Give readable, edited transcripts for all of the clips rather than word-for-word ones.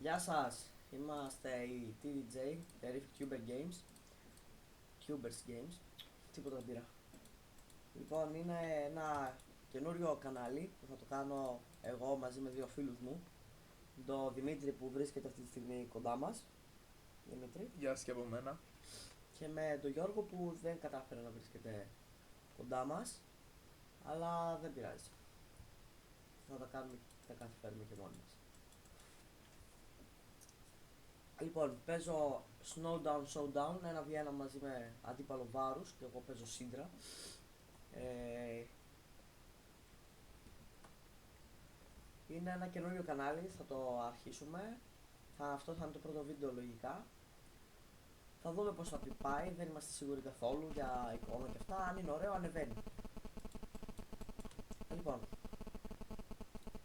Γεια σας, είμαστε οι TDJ, Terrific Tuber Games, Tubers Games, τίποτα δεν πήρα. Λοιπόν, είναι ένα καινούριο κανάλι που θα το κάνω εγώ μαζί με δύο φίλους μου, τον Δημήτρη που βρίσκεται αυτή τη στιγμή κοντά μας, Δημήτρη, Γεια σας και από μένα. και με τον Γιώργο που δεν κατάφερε να βρίσκεται κοντά μας, αλλά δεν πειράζει. Θα τα κάνουμε, θα καταφέρουμε και μόνοι μας. Λοιπόν, παίζω Snowdown Showdown, 1v1 μαζί με αντίπαλο βάρους και εγώ παίζω Syndra. Είναι ένα καινούριο κανάλι, θα το αρχίσουμε. Αυτό θα είναι το πρώτο βίντεο λογικά. Θα δούμε πώς θα πάει, δεν είμαστε σίγουροι καθόλου για εικόνα και αυτά. Αν είναι ωραίο, ανεβαίνει. Λοιπόν,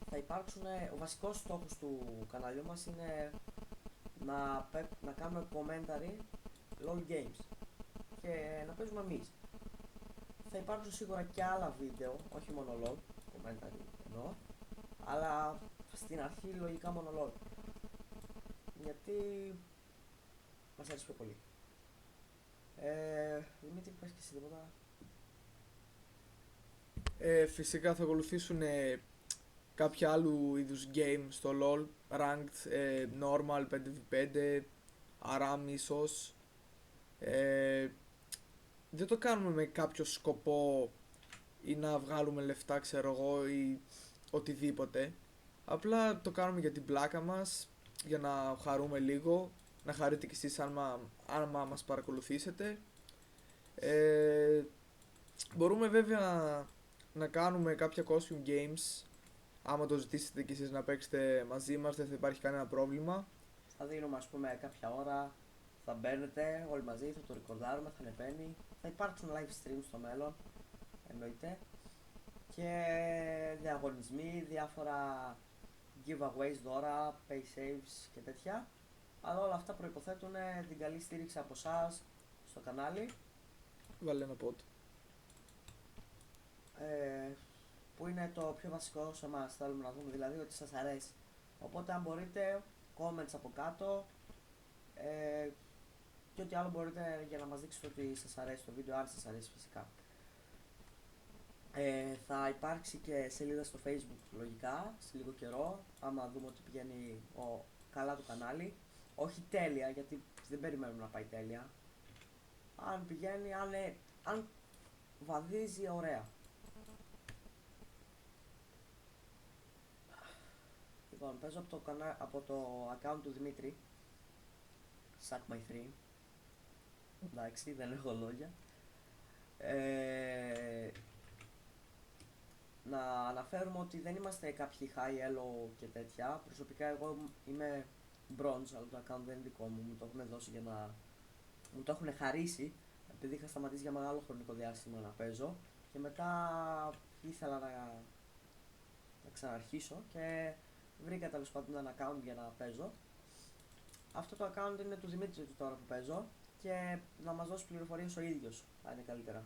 θα υπάρξουν, ο βασικός στόχος του καναλιού μας είναι να κάνουμε commentary LOL games και να παίζουμε εμείς. Θα υπάρξουν σίγουρα και άλλα βίντεο, όχι μόνο LOL, commentary εννοώ, αλλά στην αρχή λογικά μόνο LOL, γιατί μας αρέσει πιο πολύ. Δημήτρη, πες και εσύ τίποτα? Φυσικά θα ακολουθήσουν κάποια άλλου είδους game στο LoL, ranked, normal, 5v5, ARAM ίσως. Δεν το κάνουμε με κάποιο σκοπό ή να βγάλουμε λεφτά, ξέρω εγώ, ή οτιδήποτε. Απλά το κάνουμε για την πλάκα μας, για να χαρούμε λίγο, να χαρείτε κι εσείς άμα μας παρακολουθήσετε. Μπορούμε βέβαια να κάνουμε κάποια costume games. Άμα το ζητήσετε κι εσείς να παίξετε μαζί μας, δεν θα υπάρχει κανένα πρόβλημα. Θα δίνουμε ας πούμε κάποια ώρα, θα μπαίνετε όλοι μαζί, θα το ρεκορδάρουμε, θα ανεβαίνει. Θα υπάρξουν live streams στο μέλλον, εννοείται. Και διαγωνισμοί, διάφορα giveaways, δώρα, pay saves και τέτοια. Αλλά όλα αυτά προϋποθέτουν την καλή στήριξη από εσάς στο κανάλι. Βάλε ένα pod. Που είναι το πιο βασικό σε εμάς, θέλουμε να δούμε δηλαδή ότι σας αρέσει. Οπότε αν μπορείτε, comments από κάτω και ό,τι άλλο μπορείτε για να μας δείξετε ότι σας αρέσει το βίντεο, αν σας αρέσει φυσικά. Θα υπάρξει και σελίδα στο Facebook λογικά, σε λίγο καιρό, άμα δούμε ότι πηγαίνει καλά το κανάλι. Όχι τέλεια, γιατί δεν περιμένουμε να πάει τέλεια. Αν πηγαίνει, αν βαδίζει ωραία. Λοιπόν, παίζω από το account του Δημήτρη, Suck My 3. Εντάξει, δεν έχω λόγια. Να αναφέρουμε ότι δεν είμαστε κάποιοι high elo και τέτοια. Προσωπικά εγώ είμαι bronze, αλλά το account δεν είναι δικό μου. Μου το έχουν δώσει για να... Μου το έχουν χαρίσει, επειδή είχα σταματήσει για μεγάλο χρονικό διάστημα να παίζω. Και μετά ήθελα να ξαναρχίσω και βρήκα τέλος πάντων ένα account για να παίζω. Αυτό το account είναι του Δημήτρη τώρα που παίζω και να μας δώσει πληροφορίες ο ίδιος, θα είναι καλύτερα.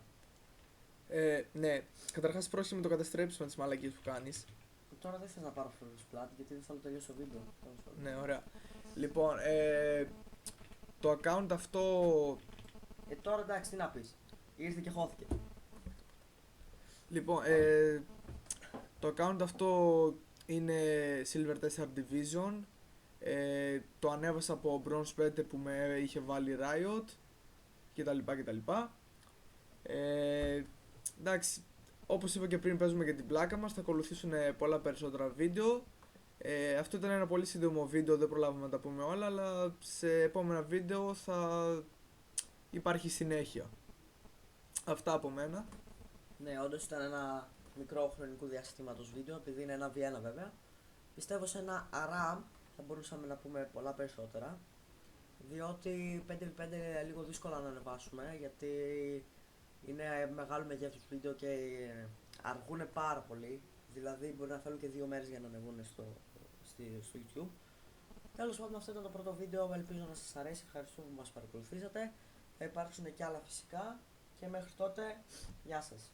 Ναι, καταρχάς πρόκειται με το καταστρέψουμε τις μαλακίες που κάνεις. Τώρα δεν θες να πάρω first blood γιατί δεν θέλω να τελειώσω το βίντεο. Ναι, ωραία. Λοιπόν, το account αυτό... Τώρα εντάξει, τι να πεις. Ήρθε και χώθηκε. Λοιπόν, το account αυτό είναι Silver 4 Division. Το ανέβασα από Bronze 5 που με είχε βάλει Riot κτλ. Εντάξει, όπως είπα και πριν, παίζουμε για την πλάκα μας, θα ακολουθήσουν πολλά περισσότερα βίντεο. Αυτό ήταν ένα πολύ σύντομο βίντεο, δεν προλάβαμε να τα πούμε όλα, αλλά σε επόμενα βίντεο θα υπάρχει συνέχεια. Αυτά από μένα. Ναι, όντως ήταν ένα μικρό χρονικού διαστήματος βίντεο, επειδή είναι ένα V1 βέβαια. Πιστεύω σε ένα ARAM θα μπορούσαμε να πούμε πολλά περισσότερα, διότι 5v5 είναι λίγο δύσκολο να ανεβάσουμε, γιατί είναι μεγάλο μεγέθους βίντεο και αργούν πάρα πολύ. Δηλαδή μπορεί να θέλουν και 2 μέρες για να ανεβούν στο YouTube. Τέλος πάντων, αυτό ήταν το πρώτο βίντεο, ελπίζω να σας αρέσει, ευχαριστούμε που μας παρακολουθήσατε. Θα υπάρξουν και άλλα φυσικά και μέχρι τότε, γεια σας.